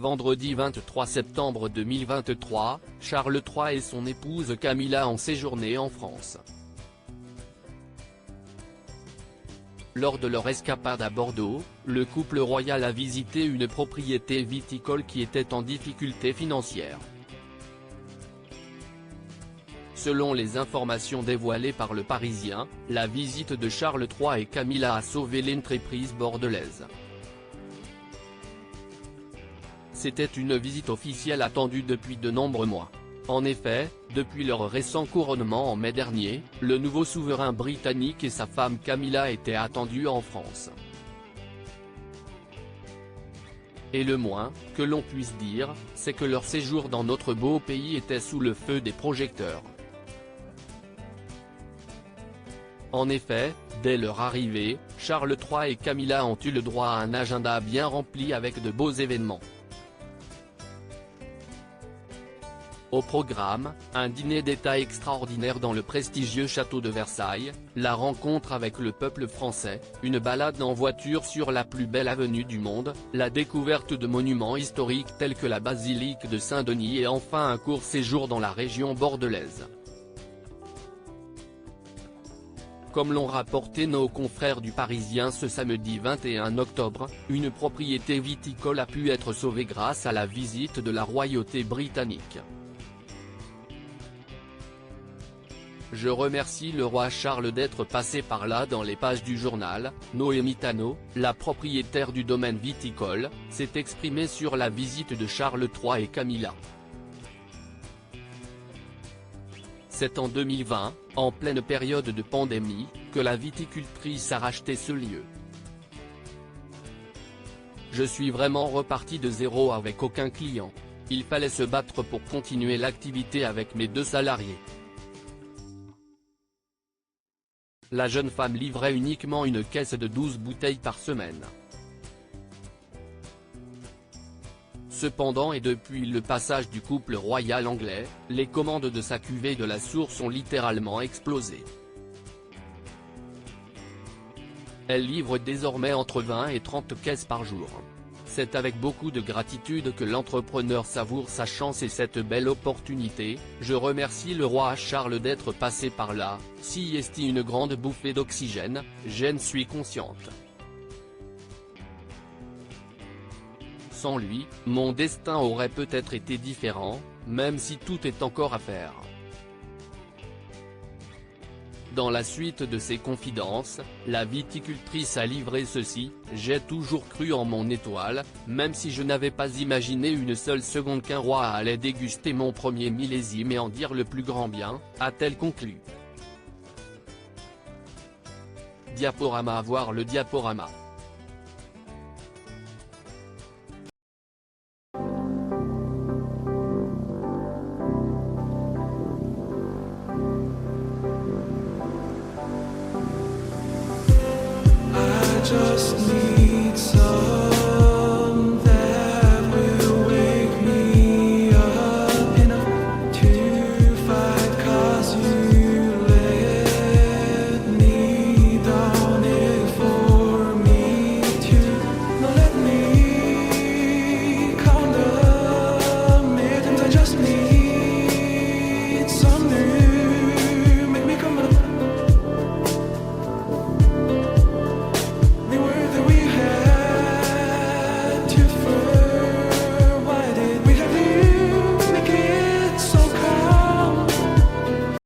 vendredi 23 septembre 2023, Charles III et son épouse Camilla ont séjourné en France. Lors de leur escapade à Bordeaux, le couple royal a visité une propriété viticole qui était en difficulté financière. Selon les informations dévoilées par Le Parisien, la visite de Charles III et Camilla a sauvé l'entreprise bordelaise. C'était une visite officielle attendue depuis de nombreux mois. En effet, depuis leur récent couronnement en mai dernier, le nouveau souverain britannique et sa femme Camilla étaient attendus en France. Et le moins que l'on puisse dire, c'est que leur séjour dans notre beau pays était sous le feu des projecteurs. En effet, dès leur arrivée, Charles III et Camilla ont eu le droit à un agenda bien rempli avec de beaux événements. Au programme, un dîner d'État extraordinaire dans le prestigieux château de Versailles, la rencontre avec le peuple français, une balade en voiture sur la plus belle avenue du monde, la découverte de monuments historiques tels que la basilique de Saint-Denis et enfin un court séjour dans la région bordelaise. Comme l'ont rapporté nos confrères du Parisien ce samedi 21 octobre, une propriété viticole a pu être sauvée grâce à la visite de la royauté britannique. Je remercie le roi Charles d'être passé par là. Dans les pages du journal, Noémie Tano, la propriétaire du domaine viticole, s'est exprimée sur la visite de Charles III et Camilla. C'est en 2020, en pleine période de pandémie, que la viticultrice a racheté ce lieu. Je suis vraiment reparti de zéro avec aucun client. Il fallait se battre pour continuer l'activité avec mes 2 salariés. La jeune femme livrait uniquement une caisse de 12 bouteilles par semaine. Cependant et depuis le passage du couple royal anglais, les commandes de sa cuvée de la source ont littéralement explosé. Elle livre désormais entre 20 et 30 caisses par jour. C'est avec beaucoup de gratitude que l'entrepreneur savoure sa chance et cette belle opportunité. Je remercie le roi Charles d'être passé par là, si est une grande bouffée d'oxygène, j'en suis consciente. Sans lui, mon destin aurait peut-être été différent, même si tout est encore à faire. Dans la suite de ses confidences, la viticultrice a livré ceci: j'ai toujours cru en mon étoile, même si je n'avais pas imaginé une seule seconde qu'un roi allait déguster mon premier millésime et en dire le plus grand bien, a-t-elle conclu. Diaporama. Voir le diaporama. Just need